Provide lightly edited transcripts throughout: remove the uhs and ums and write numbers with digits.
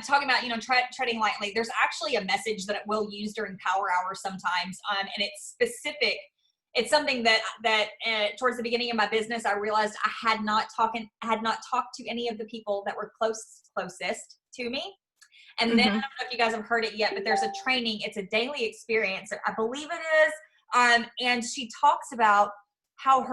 talking about, treading lightly, there's actually a message that we'll use during power hour sometimes. And it's specific. It's something that towards the beginning of my business, I realized I had not talked to any of the people that were closest to me. And then I don't know if you guys have heard it yet, but there's a training. It's a daily experience. I believe it is. And she talks about how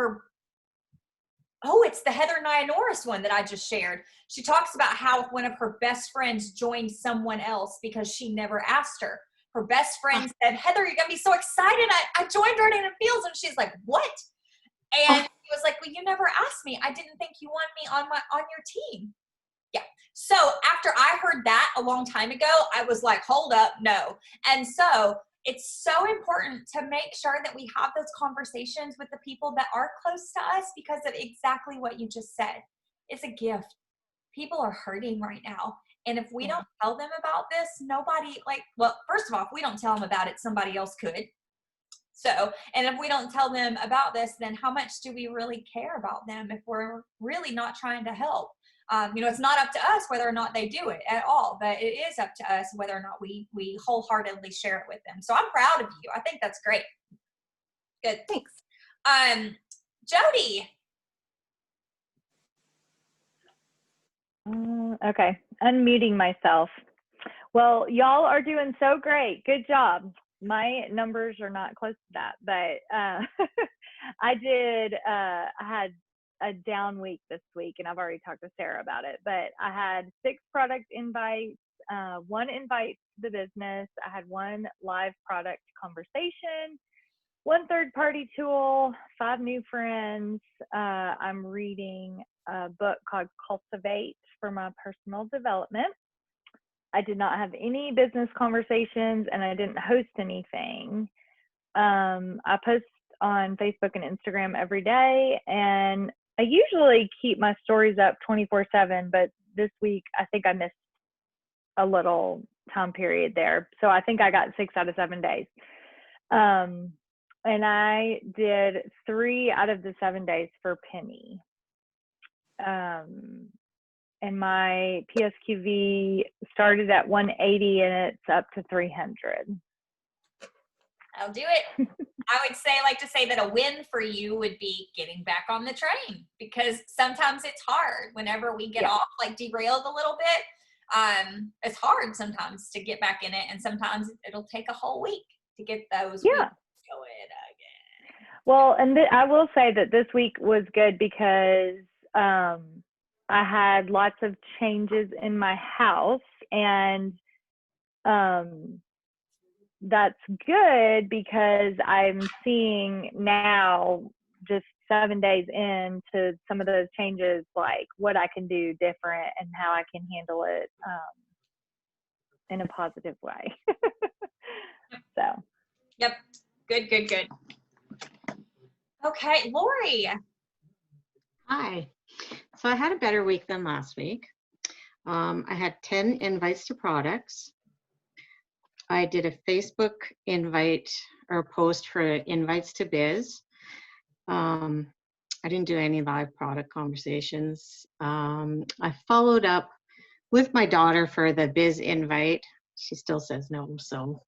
it's the Heather Nia Norris one that I just shared. She talks about how one of her best friends joined someone else because she never asked her. Her best friend said, Heather, you're going to be so excited. I joined Radiant Fields. And she's like, what? And he was like, well, you never asked me. I didn't think you wanted me on your team. Yeah. So after I heard that a long time ago, I was like, hold up, no. And so it's so important to make sure that we have those conversations with the people that are close to us because of exactly what you just said. It's a gift. People are hurting right now. And if we don't tell them about this, first of all, if we don't tell them about it, somebody else could. So, and if we don't tell them about this, then how much do we really care about them if we're really not trying to help? It's not up to us whether or not they do it at all, but it is up to us whether or not we wholeheartedly share it with them. So I'm proud of you. I think that's great. Good. Thanks. Jody. Okay. Unmuting myself. Well, y'all are doing so great. Good job. My numbers are not close to that, but I had a down week this week, and I've already talked to Sarah about it, but I had 6 product invites, 1 invite to the business. I had 1 live product conversation, 1 third-party tool, 5 new friends. I'm reading a book called Cultivate for my personal development. I did not have any business conversations, and I didn't host anything. I post on Facebook and Instagram every day, and I usually keep my stories up 24/7, but this week I think I missed a little time period there. So I think I got 6 out of 7 days. And I did 3 out of the 7 days for Penny. And my PSQV started at 180 and it's up to 300. I'll do it. I would like to say that a win for you would be getting back on the train, because sometimes it's hard whenever we get off, derailed a little bit. It's hard sometimes to get back in it, and sometimes it'll take a whole week to get those weeks going again. Well, and I will say that this week was good because I had lots of changes in my house, and that's good because I'm seeing now, just 7 days into some of those changes, like what I can do different and how I can handle it in a positive way. So. Yep. Good. Okay, Lori. Hi. So I had a better week than last week. I had 10 invites to products. I did a Facebook invite or post for invites to biz. I didn't do any live product conversations. I followed up with my daughter for the biz invite. She still says no, so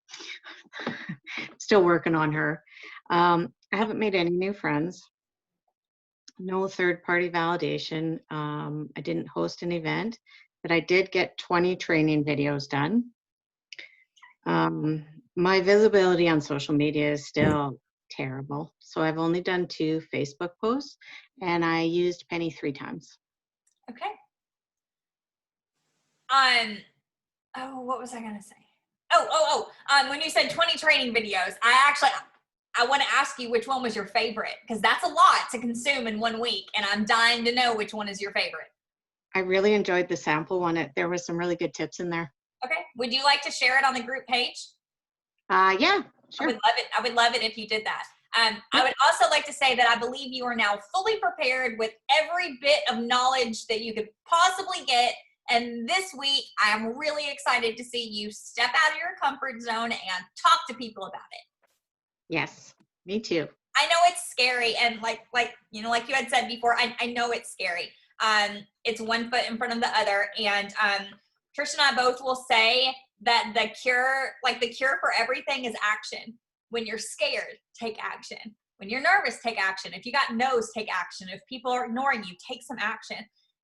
still working on her. I haven't made any new friends. No third-party validation. I didn't host an event, but I did get 20 training videos done. My visibility on social media is still terrible. So I've only done 2 Facebook posts, and I used Penny 3 times. Okay. What was I going to say? When you said 20 training videos, I want to ask you which one was your favorite, because that's a lot to consume in 1 week, and I'm dying to know which one is your favorite. I really enjoyed the sample one. There was some really good tips in there. Okay. Would you like to share it on the group page? Yeah, sure. I would love it if you did that. I would also like to say that I believe you are now fully prepared with every bit of knowledge that you could possibly get. And this week, I am really excited to see you step out of your comfort zone and talk to people about it. Yes, me too. I know it's scary. And like you had said before, I know it's scary. It's one foot in front of the other. And Trish and I both will say that the cure for everything is action. When you're scared, take action. When you're nervous, take action. If you got no's, take action. If people are ignoring you, take some action.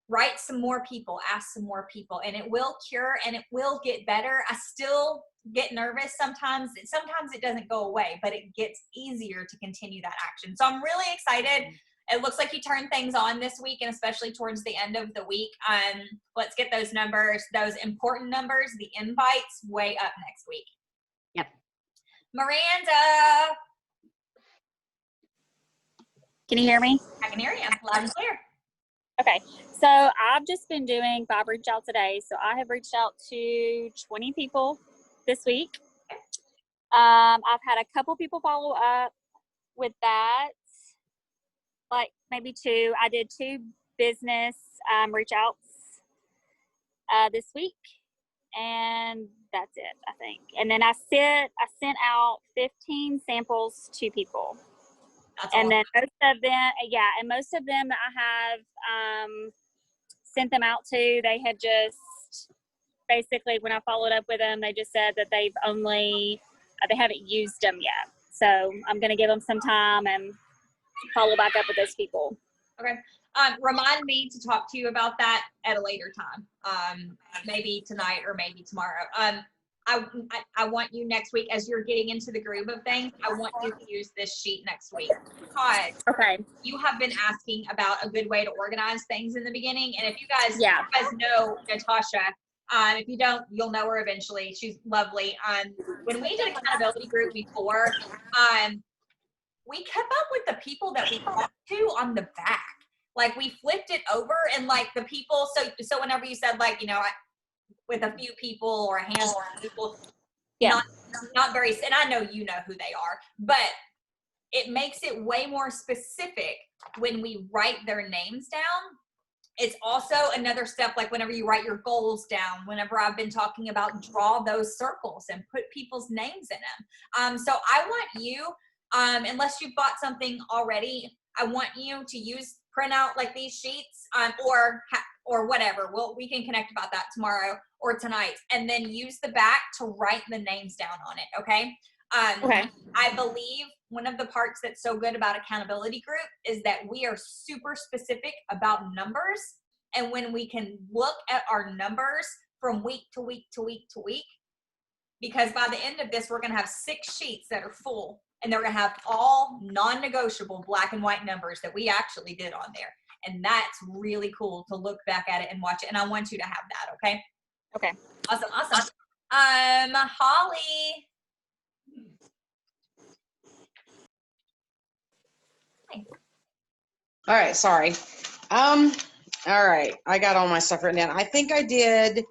Write some more people, ask some more people, and it will cure and it will get better. I still get nervous sometimes. Sometimes it doesn't go away, but it gets easier to continue that action. So I'm really excited. It looks like you turned things on this week, and especially towards the end of the week. Let's get those numbers, those important numbers, the invites, way up next week. Yep. Miranda. Can you hear me? I can hear you loud and clear. Okay, so I've just been doing 5 reach outs a day. So I have reached out to 20 people this week. I've had a couple people follow up with that, like maybe 2. I did 2 business reach outs this week, and that's it, I think. And then I sent out 15 samples to people. That's and awesome. then most of them I have sent them out to. They had just basically, when I followed up with them, they just said that they haven't used them yet. So I'm going to give them some time and follow back up with those people. Okay. Remind me to talk to you about that at a later time. Maybe tonight or maybe tomorrow. I want you next week, as you're getting into the groove of things, I want you to use this sheet next week, because you have been asking about a good way to organize things in the beginning. And if you guys know Natasha, if you don't, you'll know her eventually. She's lovely. When we did accountability group before, we kept up with the people that we talked to on the back. Like, we flipped it over, and like the people, so whenever you said, like, with a few people or a handful of people, not very, and I know you know who they are, but it makes it way more specific when we write their names down. It's also another step, like whenever you write your goals down, whenever I've been talking about draw those circles and put people's names in them. So I want you, unless you've bought something already, I want you to print out like these sheets, or whatever. We can connect about that tomorrow or tonight, and then use the back to write the names down on it. Okay. I believe one of the parts that's so good about accountability group is that we are super specific about numbers. And when we can look at our numbers from week to week to week to week, because by the end of this, we're going to have 6 sheets that are full, and they're going to have all non-negotiable black and white numbers that we actually did on there. And that's really cool to look back at it and watch it. And I want you to have that. Okay. Okay. Awesome. Holly. Hi. All right. Sorry. All right. I got all my stuff written down. I think I did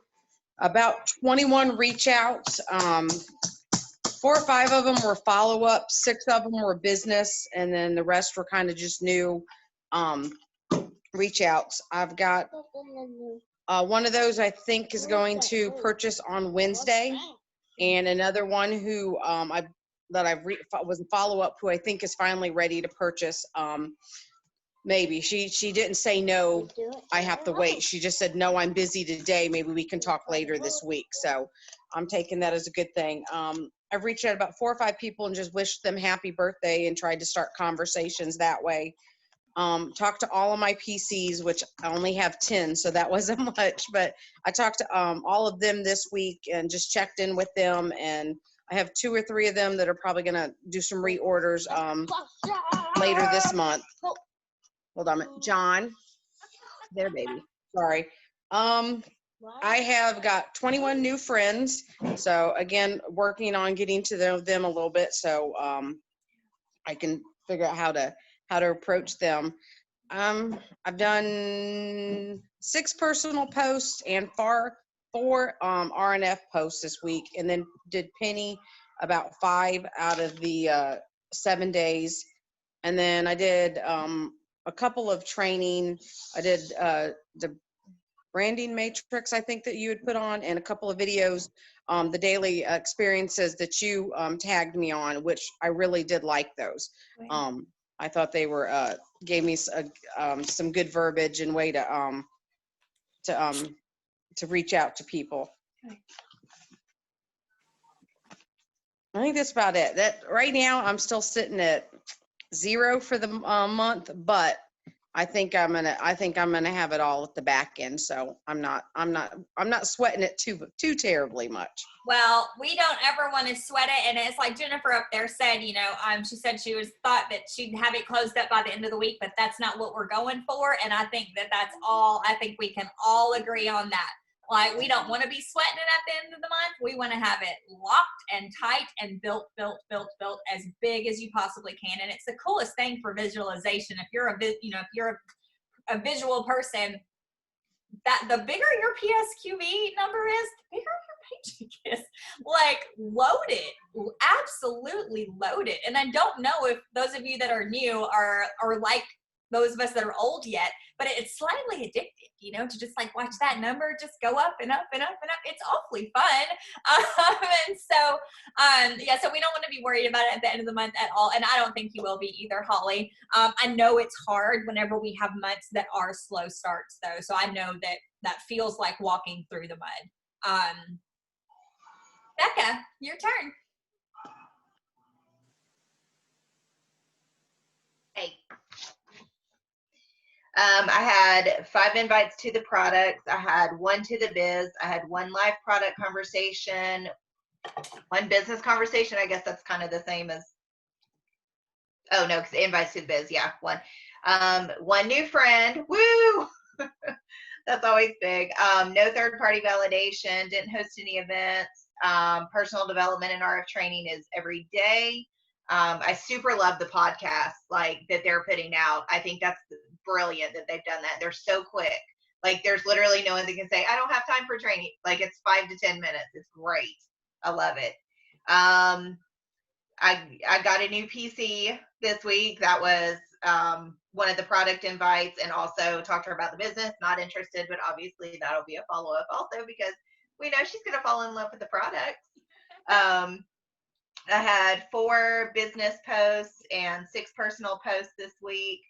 about 21 reach outs. 4 or 5 of them were follow-up, 6 of them were business, and then the rest were kind of just new reach outs. I've got one of those I think is going to purchase on Wednesday, and another one who was a follow-up who I think is finally ready to purchase. Maybe she didn't say no, I have to wait. She just said, no, I'm busy today. Maybe we can talk later this week. So I'm taking that as a good thing. I've reached out about 4 or 5 people and just wished them happy birthday and tried to start conversations that way. Talked to all of my PCs, which I only have 10, so that wasn't much, but I talked to all of them this week and just checked in with them, and I have 2 or 3 of them that are probably going to do some reorders later this month. Hold on, John. There, baby. Sorry. I have got 21 new friends, so again, working on getting to know them a little bit, so I can figure out how to approach them. I've done 6 personal posts and 4 RNF posts this week, and then did Penny about 5 out of the 7 days. And then I did a couple of training. I did the branding matrix, I think, that you had put on, and a couple of videos, the daily experiences that you tagged me on, which I really did like those. I thought they were gave me some good verbiage and way to to reach out to people. Okay. I think that's about it. That right now I'm still sitting at 0 for the month, but I think I'm gonna have it all at the back end. So I'm not sweating it too terribly much. Well, we don't ever want to sweat it. And it's like Jennifer up there said, she said she thought that she'd have it closed up by the end of the week, but that's not what we're going for. And I think that's all, I think we can all agree on that. Like, we don't want to be sweating it at the end of the month. We want to have it locked and tight and built as big as you possibly can. And it's the coolest thing for visualization. If you're a visual person, that the bigger your PSQV number is, the bigger your paycheck is. Like, loaded, absolutely loaded. And I don't know if those of you that are new are like those of us that are old yet, but it's slightly addictive, to just like watch that number just go up and up and up and up. It's awfully fun. So we don't want to be worried about it at the end of the month at all. And I don't think you will be either, Holly. I know it's hard whenever we have months that are slow starts though. So I know that feels like walking through the mud. Becca, your turn. Hey. I had 5 invites to the products. I had 1 to the biz. I had 1 live product conversation, 1 business conversation. I guess that's kind of the same as, oh no, because invites to the biz. Yeah, 1. 1 new friend. Woo! That's always big. No third-party validation. Didn't host any events. Personal development and RF training is every day. I super love the podcast like that they're putting out. I think that's brilliant that they've done that. They're so quick. Like, there's literally no one that can say, I don't have time for training. Like, it's 5 to 10 minutes. It's great. I love it. I got a new PC this week. That was one of the product invites, and also talked to her about the business. Not interested, but obviously that'll be a follow-up also, because we know she's going to fall in love with the products. I had 4 business posts and 6 personal posts this week.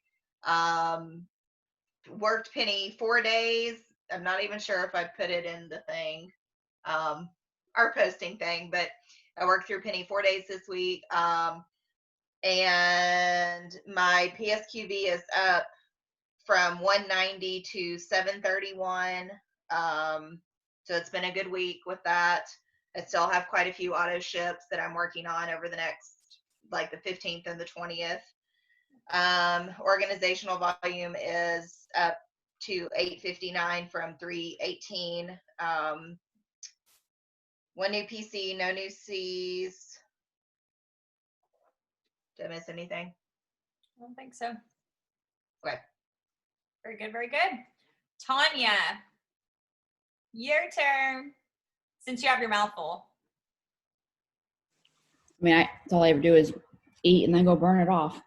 Worked Penny 4 days. I'm not even sure if I put it in the thing, our posting thing, but I worked through Penny 4 days this week. And my PSQV is up from 190 to 731. So it's been a good week with that. I still have quite a few auto ships that I'm working on over the next, like the 15th and the 20th. Organizational volume is up to 859 from 318. 1 new PC, no new Cs. Did I miss anything? I don't think so. Okay. Very good, very good. Tanya, your turn. Since you have your mouth full. I mean, that's all I ever do is eat and then go burn it off.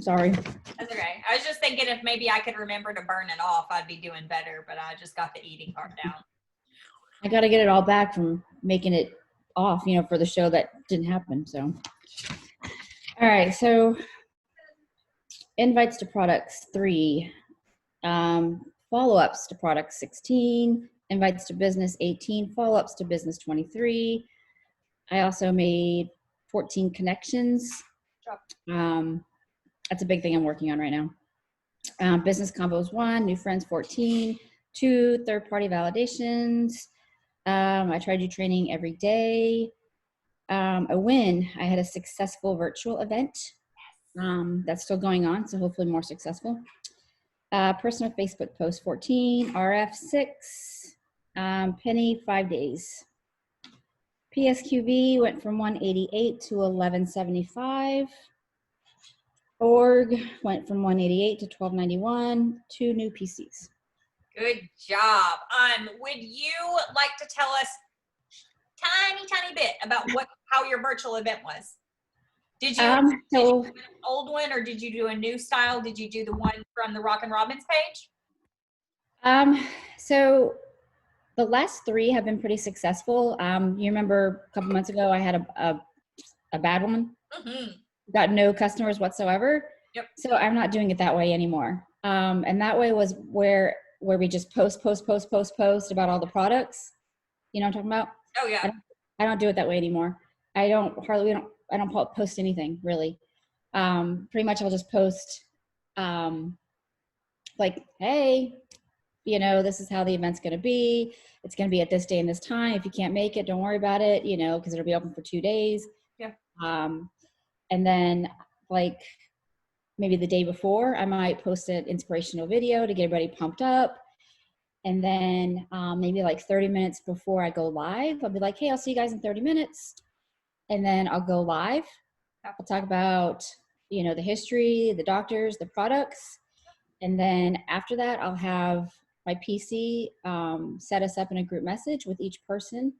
Sorry. That's okay. I was just thinking if maybe I could remember to burn it off, I'd be doing better, but I just got the eating part down. I got to get it all back from making it off, for the show that didn't happen. So, all right. So, invites to products 3, follow-ups to products 16, invites to business 18, follow-ups to business 23. I also made 14 connections. That's a big thing I'm working on right now. Business combos 1, new friends 14, 2 third-party validations. I try to do training every day. A win, I had a successful virtual event. That's still going on, so hopefully more successful. Personal Facebook post 14, RF 6, Penny 5 days. PSQV went from 188 to 1175. Org went from 188 to 1291. 2 new PCs. Good job. Would you like to tell us tiny bit about how your virtual event was? Did you do an old one, or did you do a new style? Did you do the one from the Rockin' Robins page? So the last 3 have been pretty successful. You remember a couple months ago I had a bad one. Mm-hmm. Got no customers whatsoever. Yep. So I'm not doing it that way anymore. And that way was where we just post about all the products. You know what I'm talking about? Oh yeah. I don't do it that way anymore. I don't post anything really. Pretty much I'll just post like, hey, you know, this is how the event's going to be. It's going to be at this day and this time. If you can't make it, don't worry about it, you know, because it'll be open for 2 days. Yeah. And then like maybe the day before, I might post an inspirational video to get everybody pumped up. And then maybe like 30 minutes before I go live, I'll be like, hey, I'll see you guys in 30 minutes. And then I'll go live. I'll talk about, you know, the history, the doctors, the products. And then after that, I'll have my PC set us up in a group message with each person.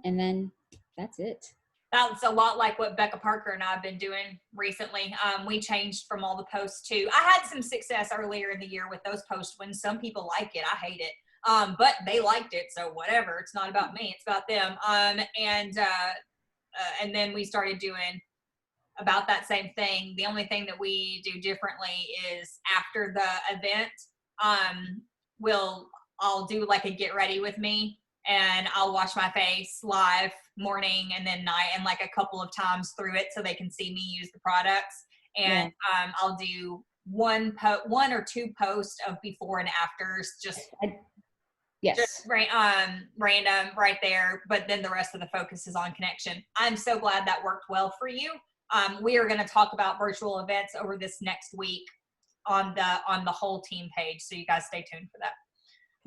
And then that's it. That's a lot like what Becca Parker and I have been doing recently. We changed from all the posts to, I had some success earlier in the year with those posts when some people like it. I hate it. But they liked it. So whatever, it's not about me, it's about them. And then we started doing about that same thing. The only thing that we do differently is after the event, I'll do like a get ready with me, and I'll wash my face live morning and then night, and like a couple of times through it so they can see me use the products. And I'll do one or two posts of before and afters, just random right there. But then the rest of the focus is on connection. I'm so glad that worked well for you. We are going to talk about virtual events over this next week on the whole team page. So you guys stay tuned for that.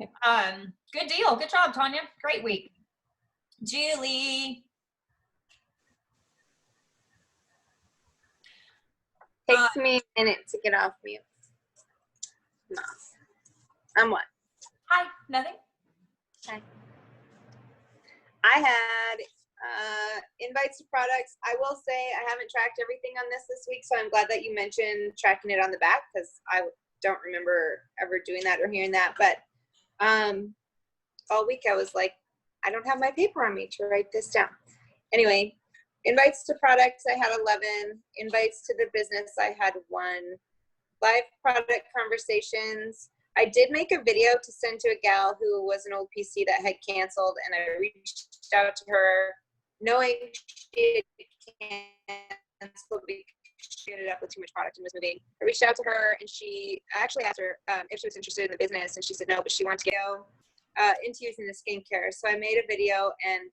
Okay. Good deal. Good job, Tanya. Great week. Julie. Takes me a minute to get off mute. No. I'm what? Hi, nothing. Hi. I had invites to products. I will say I haven't tracked everything on this week, so I'm glad that you mentioned tracking it on the back, because I don't remember ever doing that or hearing that. But all week I was like, I don't have my paper on me to write this down. Anyway, invites to products, I had 11. Invites to the business, I had 1. Live product conversations, I did make a video to send to a gal who was an old PC that had canceled, and I reached out to her knowing she had canceled because she ended up with too much product and was moving. I reached out to her, and I actually asked her if she was interested in the business, and she said no, but she wanted to go into using the skincare. So I made a video and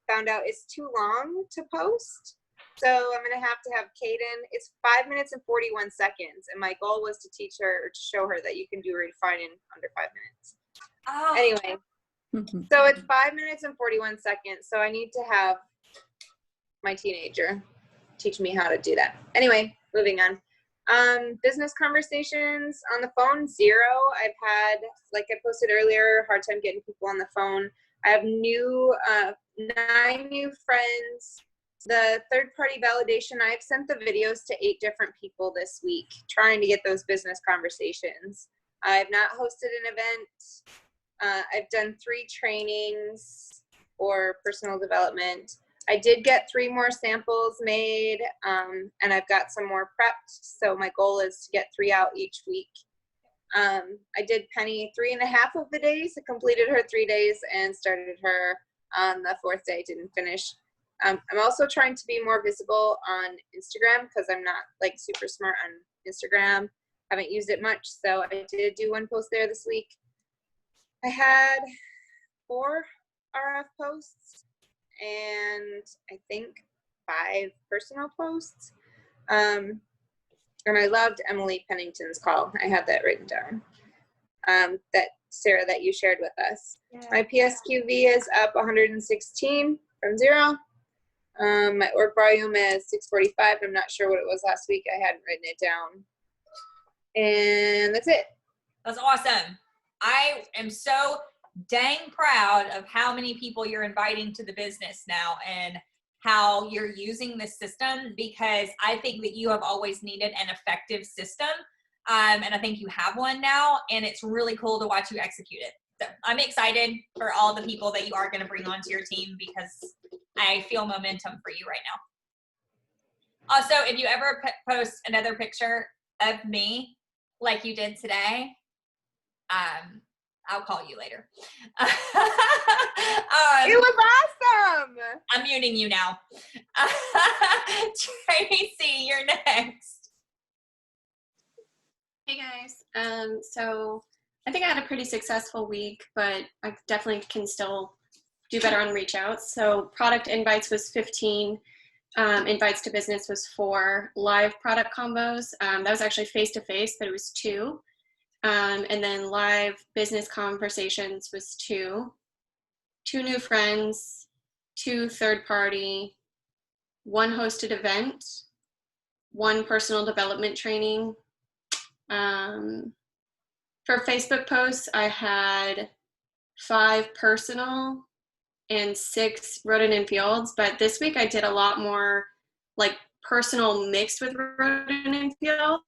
found out it's too long to post. So I'm going to have Kaden. It's 5 minutes and 41 seconds. And my goal was to teach her, or to show her that you can do refine in under 5 minutes. Oh. Anyway, so it's 5 minutes and 41 seconds. So I need to have my teenager teach me how to do that. Anyway, moving on. Business conversations on the phone, 0. I've had, like I posted earlier, hard time getting people on the phone. I have 9 new friends. The third-party validation, I've sent the videos to 8 different people this week, trying to get those business conversations. I've not hosted an event. I've done 3 trainings for personal development. I did get 3 more samples made, and I've got some more prepped. So my goal is to get 3 out each week. I did Penny 3.5 of the days. I completed her 3 days and started her on the 4th day, didn't finish. I'm also trying to be more visible on Instagram, because I'm not like super smart on Instagram. Haven't used it much. So I did do 1 post there this week. I had 4 RF posts and I think 5 personal posts. And I loved Emily Pennington's call. I had that written down. That Sarah, that you shared with us. Yeah. My PSQV is up 116 from 0. My org volume is 645. I'm not sure what it was last week. I hadn't written it down. And that's it. That's awesome. I am so dang proud of how many people you're inviting to the business now and how you're using this system, because I think that you have always needed an effective system. And I think you have one now, and it's really cool to watch you execute it. So I'm excited for all the people that you are going to bring onto your team, because I feel momentum for you right now. Also, if you ever post another picture of me like you did today, I'll call you later. It was awesome. I'm muting you now. Tracy, you're next. Hey guys. So I think I had a pretty successful week, but I definitely can still do better on reach outs. So product invites was 15. Invites to business was 4. Live product combos, that was actually face-to-face, but it was 2. And then live business conversations was 2. 2 new friends, 2 third party, 1 hosted event, 1 personal development training. For Facebook posts, I had 5 personal and 6 rodent and fields, but this week I did a lot more like personal mixed with rodent and fields.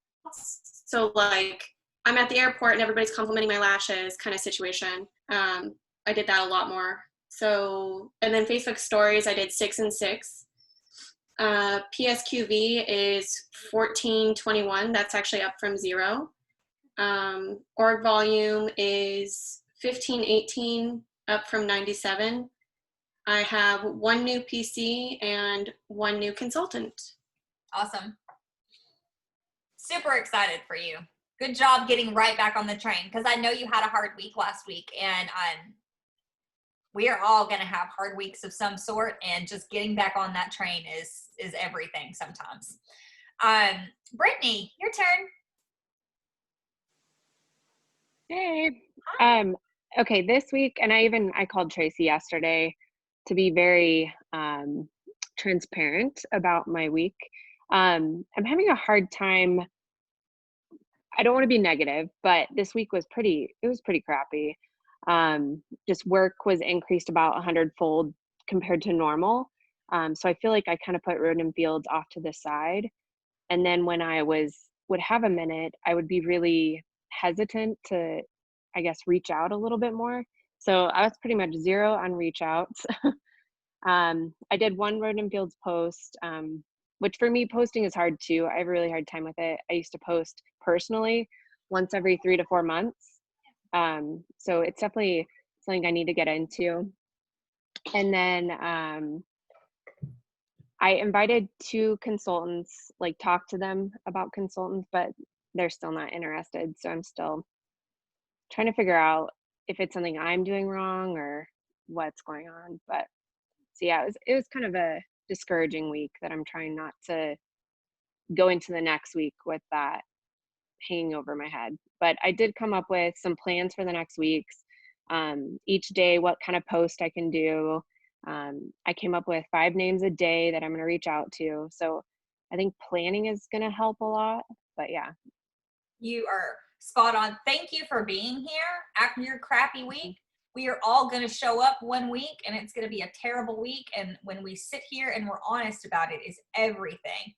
So like I'm at the airport and everybody's complimenting my lashes kind of situation. I did that a lot more. So, and then Facebook stories, I did 6 and 6. PSQV is 1421. That's actually up from 0. Org volume is 1518, up from 97. I have 1 new PC and 1 new consultant. Awesome. Super excited for you. Good job getting right back on the train, because I know you had a hard week last week, and we are all going to have hard weeks of some sort, and just getting back on that train is everything sometimes. Brittany, your turn. Hey. Okay, this week, and I called Tracy yesterday to be very transparent about my week. I'm having a hard time. I don't want to be negative, but this week was pretty crappy. Just work was increased about 100-fold compared to normal. So I feel like I kind of put road and fields off to the side. And then when I would have a minute, I would be really hesitant to, I guess, reach out a little bit more. So I was pretty much 0 on reach outs. I did 1 road and fields post, which for me, posting is hard too. I have a really hard time with it. I used to post personally once every 3 to 4 months. So it's definitely something I need to get into. And then I invited 2 consultants, like talk to them about consultants, but they're still not interested. So I'm still trying to figure out if it's something I'm doing wrong or what's going on. But so yeah, it was kind of a discouraging week that I'm trying not to go into the next week with that hanging over my head. But I did come up with some plans for the next weeks. Each day, what kind of post I can do. I came up with 5 names a day that I'm going to reach out to. So I think planning is going to help a lot. But yeah. You are spot on. Thank you for being here after your crappy week. We are all going to show up one week and it's going to be a terrible week. And when we sit here and we're honest about it, is everything.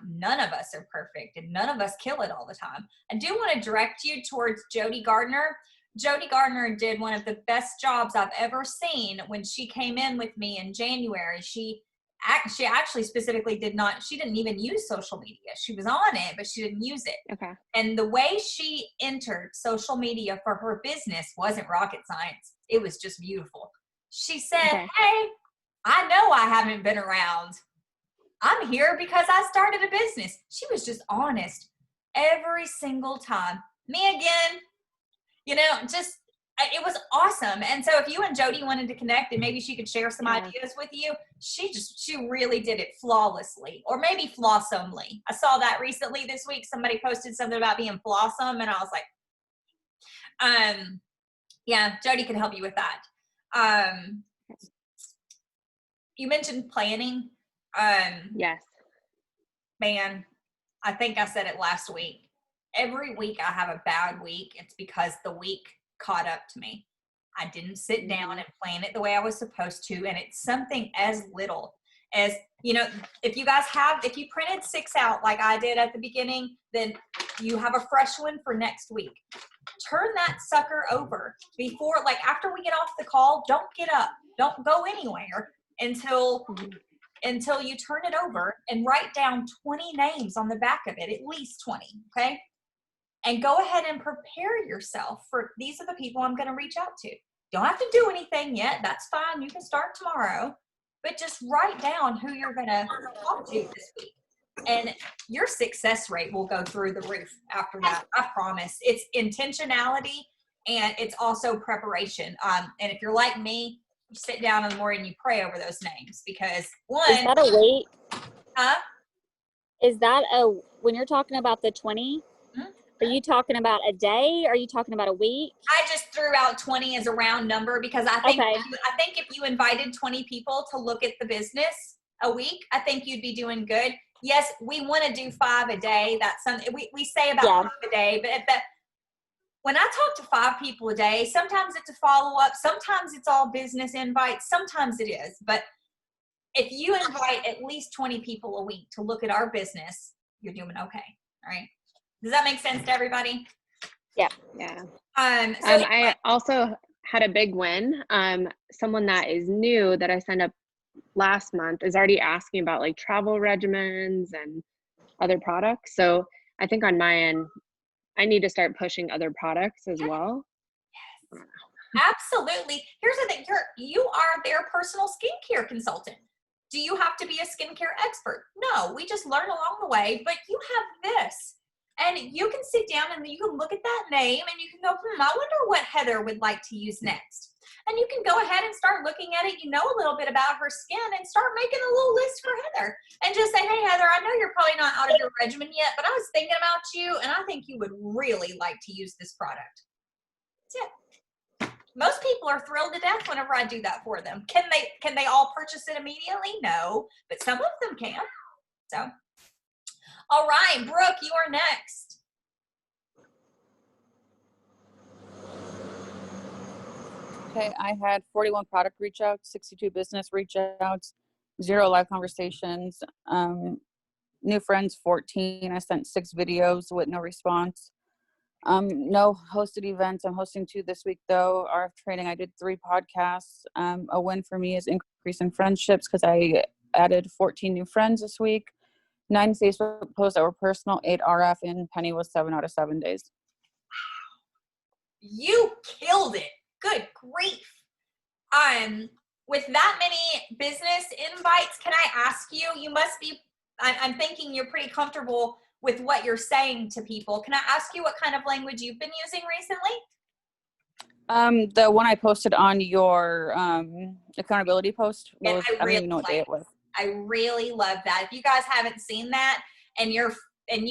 None of us are perfect and none of us kill it all the time. I do want to direct you towards Jody Gardner. Jody Gardner did one of the best jobs I've ever seen when she came in with me in January. She actually specifically she didn't even use social media. She was on it, but she didn't use it. Okay. And the way she entered social media for her business wasn't rocket science. It was just beautiful. She said, Okay. Hey, I know I haven't been around. I'm here because I started a business. She was just honest every single time. Me again, just it was awesome. And so if you and Jody wanted to connect and maybe she could share some ideas with you, she really did it flawlessly, or maybe flossomely. I saw that recently this week. Somebody posted something about being flossom and I was like, yeah, Jody can help you with that. You mentioned planning. Yes. Man, I think I said it last week. Every week I have a bad week. It's because the week caught up to me. I didn't sit down and plan it the way I was supposed to. And it's something as little as, if you printed 6 out like I did at the beginning, then you have a fresh one for next week. Turn that sucker over after we get off the call. Don't get up. Don't go anywhere until until you turn it over and write down 20 names on the back of it, at least 20, okay? And go ahead and prepare yourself for, these are the people I'm going to reach out to. Don't have to do anything yet. That's fine. You can start tomorrow. But just write down who you're going to talk to this week. And your success rate will go through the roof after that. I promise. It's intentionality and it's also preparation. And if you're like me, you sit down in the morning and you pray over those names because one. Is that a weight? Huh? Is that when you're talking about the 20, are you talking about a day? Or are you talking about a week? I just threw out 20 as a round number because I think if you invited 20 people to look at the business a week, I think you'd be doing good. Yes, we want to do 5 a day. That's something we say about 5 a day, but when I talk to 5 people a day, sometimes it's a follow-up, sometimes it's all business invites, sometimes it is. But if you invite at least 20 people a week to look at our business, you're doing okay. All right. Does that make sense to everybody? Yeah. I also had a big win. Someone that is new that I signed up last month is already asking about like travel regimens and other products. So I think on my end, I need to start pushing other products as well. Yes. Absolutely. Here's the thing. You are their personal skincare consultant. Do you have to be a skincare expert? No, we just learn along the way, but you have this. And you can sit down and you can look at that name and you can go, I wonder what Heather would like to use next. And you can go ahead and start looking at it. You know a little bit about her skin and start making a little list for Heather. And just say, hey, Heather, I know you're probably not out of your regimen yet, but I was thinking about you and I think you would really like to use this product. That's it. Most people are thrilled to death whenever I do that for them. Can they all purchase it immediately? No, but some of them can. So. All right, Brooke, you are next. Okay, I had 41 product reach outs, 62 business reach outs, 0 live conversations, new friends 14. I sent 6 videos with no response. No hosted events. I'm hosting 2 this week though. RF training, I did 3 podcasts. A win for me is increasing friendships because I added 14 new friends this week. 9 Facebook posts that were personal, 8 RF, and Penny was 7 out of 7 days. You killed it. Good grief. With that many business invites, can I ask you, you must be, I'm thinking you're pretty comfortable with what you're saying to people. Can I ask you what kind of language you've been using recently? The one I posted on your accountability post was, I don't even know what day it was. I really love that. If you guys haven't seen that and you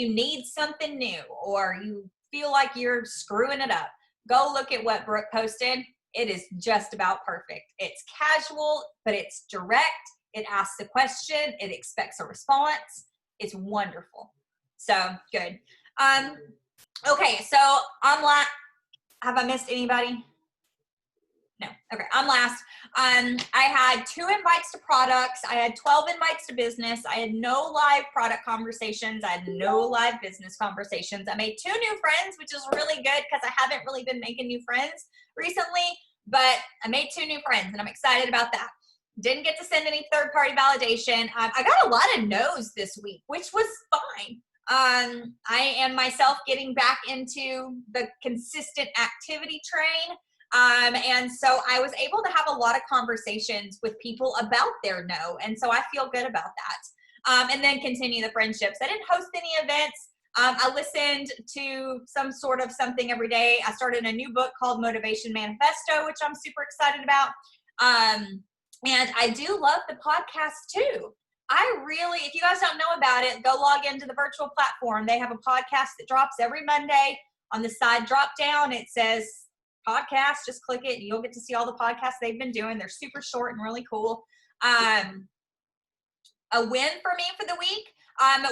need something new or you feel like you're screwing it up, go look at what Brooke posted. It is just about perfect. It's casual, but it's direct. It asks a question. It expects a response. It's wonderful. So good. Okay, so have I missed anybody? No. Okay, I'm last. I had 2 invites to products. I had 12 invites to business. I had no live product conversations. I had no live business conversations. I made 2 new friends, which is really good because I haven't really been making new friends recently, but I made 2 new friends and I'm excited about that. Didn't get to send any third-party validation. I got a lot of no's this week, which was fine. I am myself getting back into the consistent activity train. And so I was able to have a lot of conversations with people about their no. And so I feel good about that. And then continue the friendships. I didn't host any events. I listened to some sort of something every day. I started a new book called Motivation Manifesto, which I'm super excited about. And I do love the podcast too. If you guys don't know about it, go log into the virtual platform. They have a podcast that drops every Monday. On the side drop down, it says podcast. Just click it and you'll get to see all the podcasts they've been doing. They're super short and really cool. A win for me for the week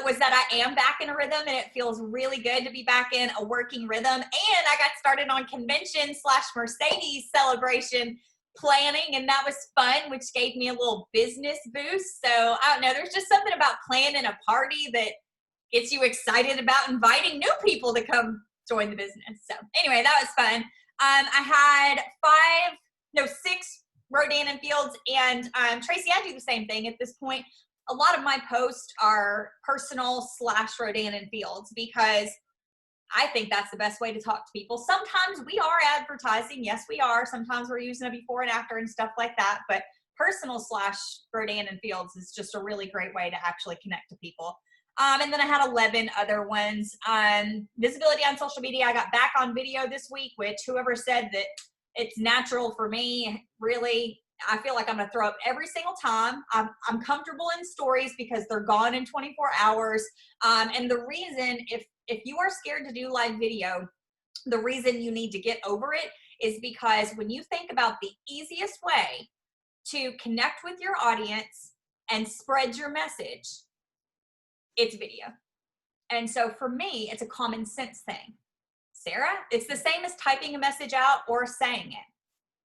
was that I am back in a rhythm and it feels really good to be back in a working rhythm. And I got started on convention/Mercedes celebration planning, and that was fun, which gave me a little business boost. So I don't know, there's just something about planning a party that gets you excited about inviting new people to come join the business. So anyway, that was fun. I had 6 Rodan and Fields, and Tracy, I do the same thing at this point. A lot of my posts are personal / Rodan and Fields because I think that's the best way to talk to people. Sometimes we are advertising. Yes, we are. Sometimes we're using a before and after and stuff like that. But personal / Rodan and Fields is just a really great way to actually connect to people. And then I had 11 other ones. Visibility on social media. I got back on video this week, which whoever said that it's natural for me, really, I feel like I'm going to throw up every single time. I'm comfortable in stories because they're gone in 24 hours. And the reason, if you are scared to do live video, the reason you need to get over it is because when you think about the easiest way to connect with your audience and spread your message, it's video. And so for me, it's a common sense thing. Sarah, it's the same as typing a message out or saying it.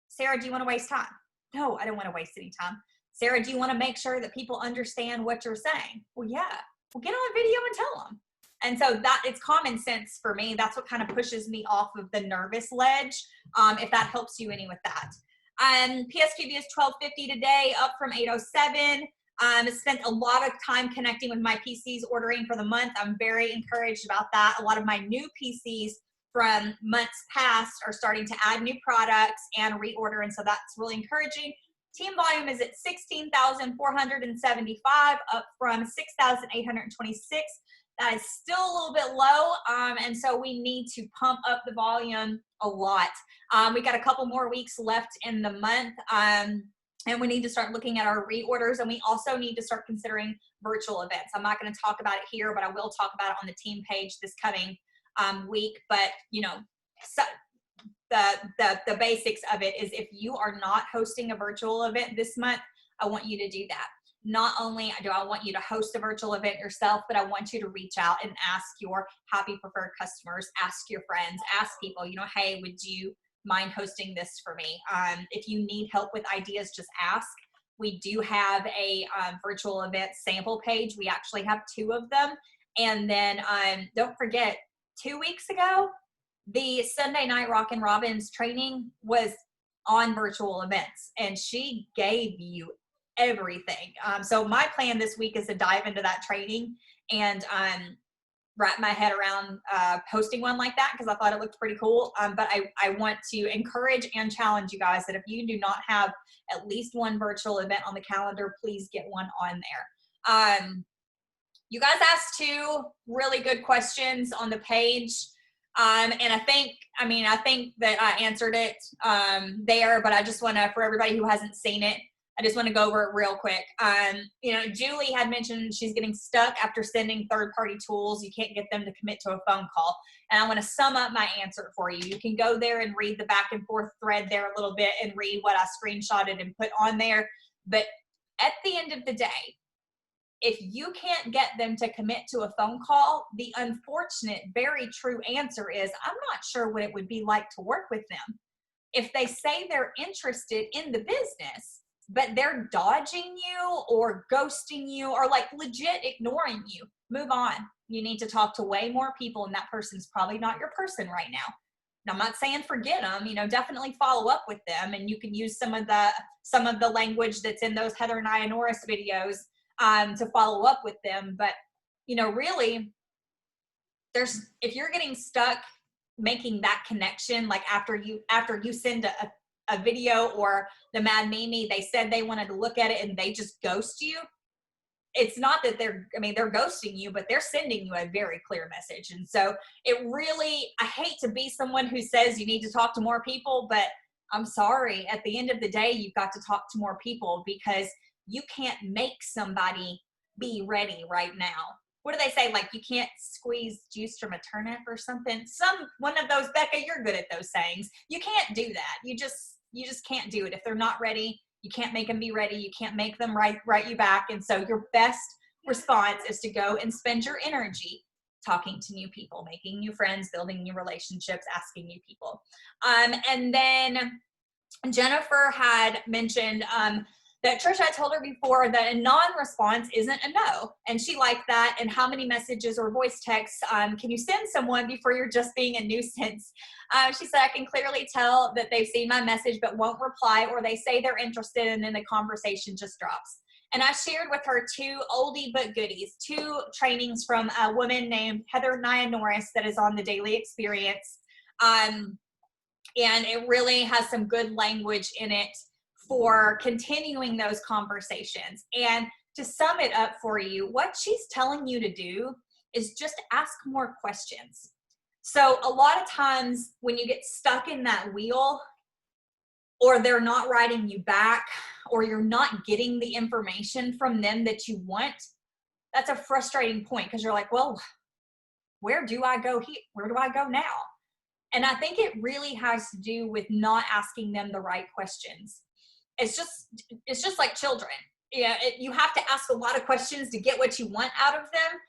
Sarah, do you want to waste time? No, I don't want to waste any time. Sarah, do you want to make sure that people understand what you're saying? Well, yeah. Well, get on video and tell them. And so that it's common sense for me. That's what kind of pushes me off of the nervous ledge, if that helps you any with that. PSQB is $12.50 today, up from $8.07. I spent a lot of time connecting with my PCs ordering for the month. I'm very encouraged about that. A lot of my new PCs from months past are starting to add new products and reorder, and so that's really encouraging. Team volume is at 16,475, up from 6,826. That is still a little bit low, and so we need to pump up the volume a lot. We got a couple more weeks left in the month, and we need to start looking at our reorders, and we also need to start considering virtual events. I'm not going to talk about it here, but I will talk about it on the team page this coming week. But you know, so the basics of it is if you are not hosting a virtual event this month, I want you to do that. Not only do I want you to host a virtual event yourself, but I want you to reach out and ask your happy preferred customers, ask your friends, ask people, you know, hey, would you mind hosting this for me? If you need help with ideas, just ask. We do have a virtual event sample page. We actually have 2 of them. And then don't forget, 2 weeks ago, the Sunday Night Rockin' Robins training was on virtual events, and she gave you everything. So my plan this week is to dive into that training and wrap my head around posting one like that, because I thought it looked pretty cool. But I want to encourage and challenge you guys that if you do not have at least one virtual event on the calendar, please get one on there. You guys asked 2 really good questions on the page. And I think that I answered it there, but I just want to, for everybody who hasn't seen it, I just want to go over it real quick. You know, Julie had mentioned she's getting stuck after sending third-party tools. You can't get them to commit to a phone call. And I want to sum up my answer for you. You can go there and read the back and forth thread there a little bit and read what I screenshotted and put on there. But at the end of the day, if you can't get them to commit to a phone call, the unfortunate, very true answer is, I'm not sure what it would be like to work with them. If they say they're interested in the business, but they're dodging you or ghosting you or like legit ignoring you, move on. You need to talk to way more people, and that person's probably not your person right now. And I'm not saying forget them, you know, definitely follow up with them, and you can use some of the language that's in those Heather and Ionoris videos to follow up with them. But you know, really, if you're getting stuck making that connection, like after you send a video, or the Mad Mimi, they said they wanted to look at it and they just ghost you. It's not that they're ghosting you, but they're sending you a very clear message. And so I hate to be someone who says you need to talk to more people, but I'm sorry, at the end of the day, you've got to talk to more people, because you can't make somebody be ready right now. What do they say? Like, you can't squeeze juice from a turnip or something. One of those, Becca, you're good at those sayings. You can't do that. You just can't do it. If they're not ready, you can't make them be ready. You can't make them write you back. And so your best response is to go and spend your energy talking to new people, making new friends, building new relationships, asking new people. And then Jennifer had mentioned that Trisha, I told her before that a non-response isn't a no. And she liked that. And how many messages or voice texts can you send someone before you're just being a nuisance? She said, I can clearly tell that they've seen my message but won't reply, or they say they're interested and then the conversation just drops. And I shared with her 2 oldie but goodies, 2 trainings from a woman named Heather Nia Norris that is on the Daily Experience. And it really has some good language in it for continuing those conversations. And to sum it up for you, what she's telling you to do is just ask more questions. So a lot of times when you get stuck in that wheel, or they're not writing you back, or you're not getting the information from them that you want, that's a frustrating point, because you're like, well, where do I go here? Where do I go now? And I think it really has to do with not asking them the right questions. It's just like children. Yeah, you have to ask a lot of questions to get what you want out of them.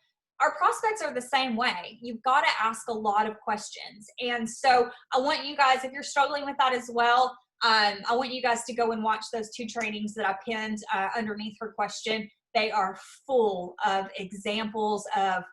Our prospects are the same way. You've got to ask a lot of questions. And so I want you guys, if you're struggling with that as well, I want you guys to go and watch those 2 trainings that I pinned underneath her question. They are full of examples of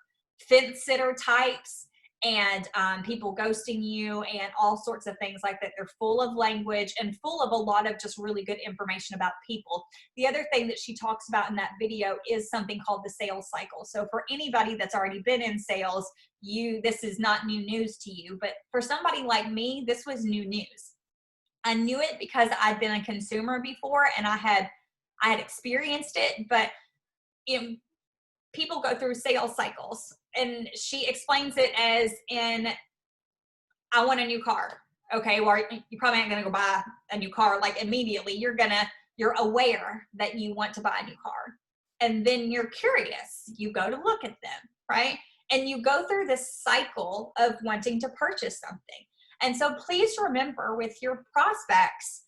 fence sitter types and people ghosting you and all sorts of things like that. They're full of language and full of a lot of just really good information about people. The other thing that she talks about in that video is something called the sales cycle. So for anybody that's already been in sales, this is not new news to you, but for somebody like me, this was new news. I knew it because I'd been a consumer before and I had experienced it, but people go through sales cycles, and she explains it as in, I want a new car. Okay, well, you probably ain't gonna go buy a new car like immediately. You're aware that you want to buy a new car, and then you're curious. You go to look at them, right? And you go through this cycle of wanting to purchase something. And so please remember, with your prospects,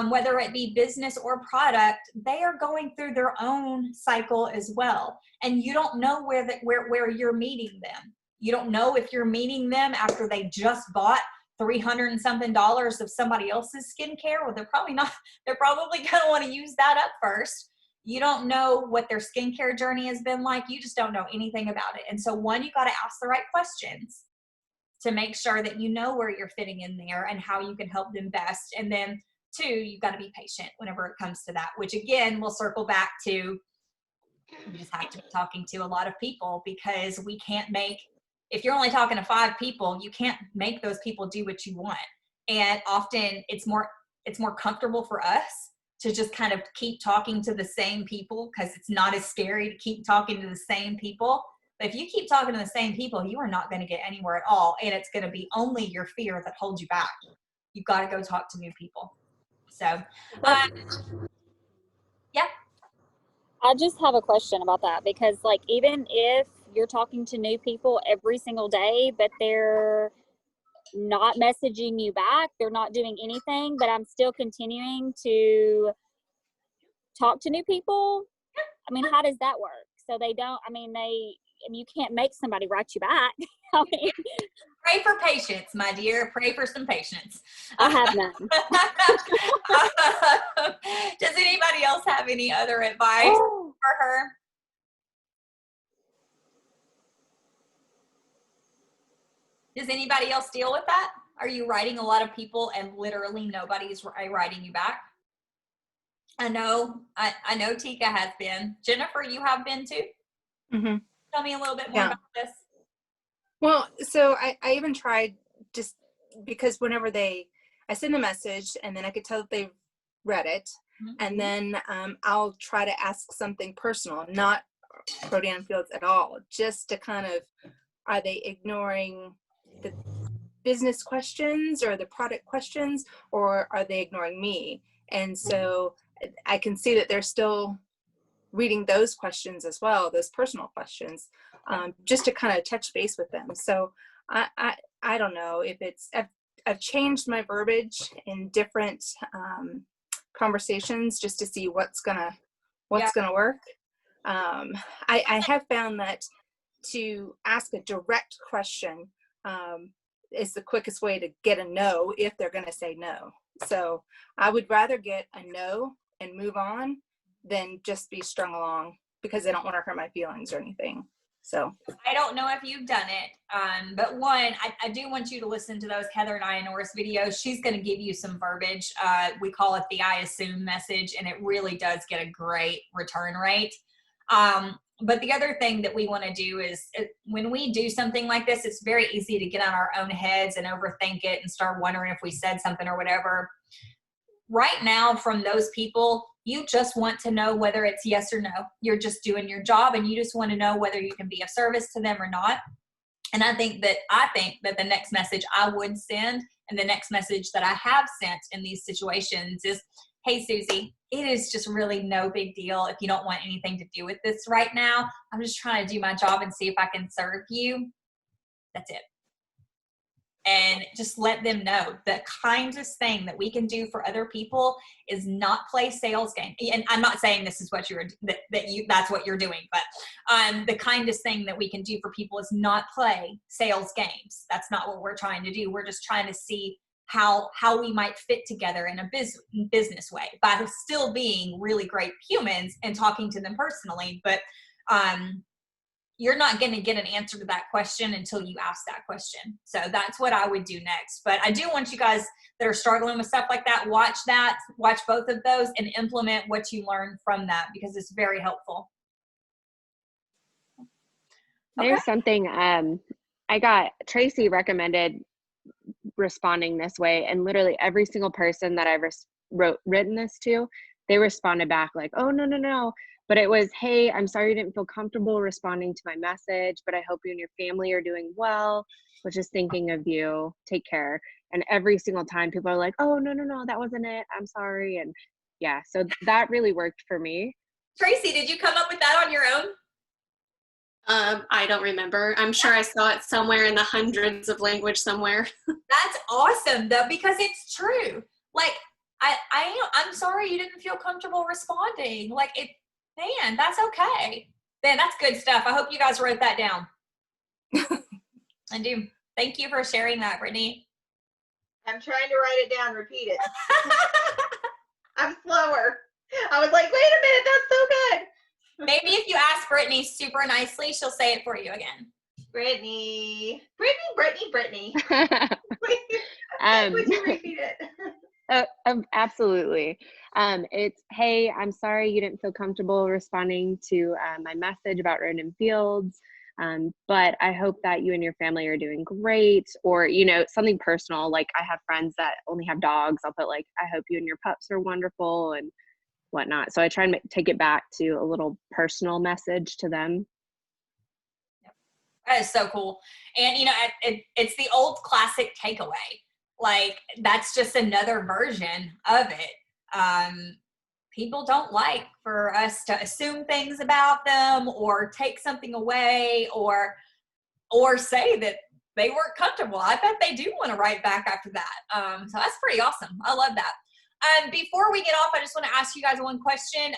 whether it be business or product, they are going through their own cycle as well. And you don't know where you're meeting them. You don't know if you're meeting them after they just bought $300 and something of somebody else's skincare. Well, they're probably going to want to use that up first. You don't know what their skincare journey has been like. You just don't know anything about it. And so 1, you got to ask the right questions to make sure that you know where you're fitting in there and how you can help them best. And then 2, you've got to be patient whenever it comes to that, which again, we'll circle back to, you just have to be talking to a lot of people, because if you're only talking to 5 people, you can't make those people do what you want. And often it's more comfortable for us to just kind of keep talking to the same people, because it's not as scary to keep talking to the same people. But if you keep talking to the same people, you are not going to get anywhere at all. And it's going to be only your fear that holds you back. You've got to go talk to new people. So, yeah. I just have a question about that, because like, even if you're talking to new people every single day, but they're not messaging you back, they're not doing anything, but I'm still continuing to talk to new people. I mean, how does that work? So you can't make somebody write you back. I mean, pray for patience, my dear. Pray for some patience. I have none. Does anybody else have any other advice for her? Does anybody else deal with that? Are you writing a lot of people and literally nobody's writing you back? I know Tika has been. Jennifer, you have been too? Mm-hmm. Tell me a little bit more about this. Well, so I even tried, just because whenever I send a message and then I could tell that they've read it, and then I'll try to ask something personal, not Rodan Fields at all, just to kind of, are they ignoring the business questions or the product questions, or are they ignoring me? And so I can see that they're still reading those questions as well, those personal questions, just to kind of touch base with them. So I don't know if I've changed my verbiage in different conversations just to see what's gonna work. I have found that to ask a direct question is the quickest way to get a no if they're gonna say no. So I would rather get a no and move on than just be strung along because they don't want to hurt my feelings or anything. So I don't know if you've done it, but one, I do want you to listen to those Heather and Ionoris videos. She's going to give you some verbiage. We call it the I assume message, and it really does get a great return rate. But the other thing that we want to do is when we do something like this, it's very easy to get on our own heads and overthink it and start wondering if we said something or whatever. Right now, from those people, you just want to know whether it's yes or no. You're just doing your job, and you just want to know whether you can be of service to them or not. And I think that the next message I would send, and the next message that I have sent in these situations, is, hey, Susie, it is just really no big deal if you don't want anything to do with this right now. I'm just trying to do my job and see if I can serve you. That's it. And just let them know the kindest thing that we can do for other people is not play sales game. And I'm not saying this is what that's what you're doing, but the kindest thing that we can do for people is not play sales games. That's not what we're trying to do. We're just trying to see how we might fit together in a business way by still being really great humans and talking to them personally. But you're not going to get an answer to that question until you ask that question. So that's what I would do next. But I do want you guys that are struggling with stuff like that, watch both of those and implement what you learn from that, because it's very helpful. Okay. There's something Tracy recommended responding this way, and literally every single person that I've written this to, they responded back like, oh, no. But it was, hey, I'm sorry you didn't feel comfortable responding to my message, but I hope you and your family are doing well. Was just thinking of you. Take care. And every single time people are like, oh, no, that wasn't it. I'm sorry. And yeah, so that really worked for me. Tracy, did you come up with that on your own? I don't remember. I'm sure I saw it somewhere in the hundreds of language somewhere. That's awesome though, because it's true. Like, I'm sorry you didn't feel comfortable responding. Like, man, that's okay. Man, that's good stuff. I hope you guys wrote that down. I do. Thank you for sharing that, Brittany. I'm trying to write it down. Repeat it. I'm slower. I was like, wait a minute, that's so good. Maybe if you ask Brittany super nicely, she'll say it for you again. Brittany. Would you repeat it? Absolutely. It's, hey, I'm sorry you didn't feel comfortable responding to my message about Road and Fields, but I hope that you and your family are doing great. Or, something personal, like I have friends that only have dogs. I'll put like, I hope you and your pups are wonderful and whatnot. So I try and take it back to a little personal message to them. That is so cool. And, it's the old classic takeaway. Like, that's just another version of it. People don't like for us to assume things about them or take something away or say that they weren't comfortable. I bet they do want to write back after that. So that's pretty awesome. I love that. Before we get off, I just want to ask you guys one question.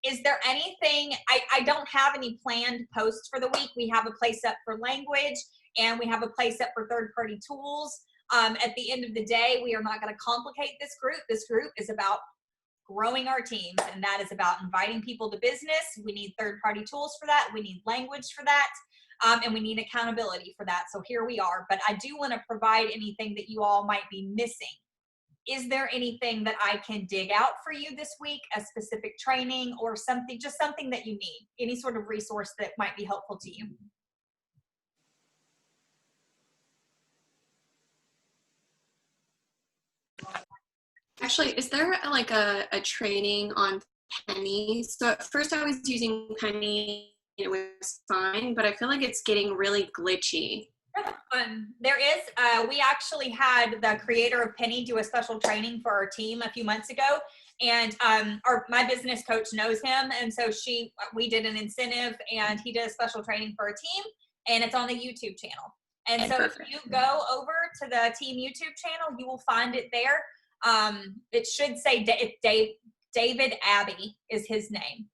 Is there anything, I don't have any planned posts for the week. We have a place up for language and we have a place up for third-party tools. At the end of the day, we are not going to complicate this group. This group is about growing our teams, and that is about inviting people to business. We need third-party tools for that. We need language for that, and we need accountability for that. So here we are. But I do want to provide anything that you all might be missing. Is there anything that I can dig out for you this week, a specific training or something, just something that you need, any sort of resource that might be helpful to you? Actually, is there like a training on Penny? So at first I was using Penny, it was fine, but I feel like it's getting really glitchy. There is, we actually had the creator of Penny do a special training for our team a few months ago. And my business coach knows him. And so we did an incentive and he did a special training for our team, and it's on the YouTube channel. And so if you go over to the team YouTube channel, you will find it there. It should say David Abbey is his name.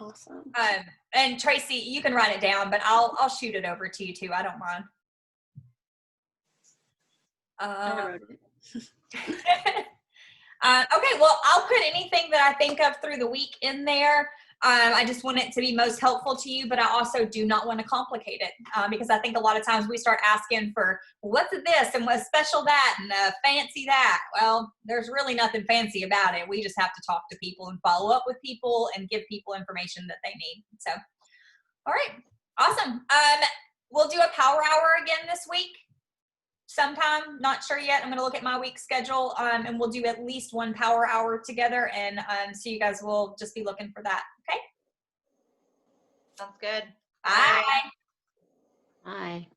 Awesome. And Tracy, you can write it down, but I'll shoot it over to you too. I don't mind. I wrote it. Okay, well, I'll put anything that I think of through the week in there. I just want it to be most helpful to you, but I also do not want to complicate it because I think a lot of times we start asking for what's this and what's special that and fancy that. Well, there's really nothing fancy about it. We just have to talk to people and follow up with people and give people information that they need. So, all right, awesome. We'll do a power hour again this week. Sometime, not sure yet. I'm going to look at my week schedule and we'll do at least one power hour together. And so you guys will just be looking for that. Okay. Sounds good. Bye. Bye.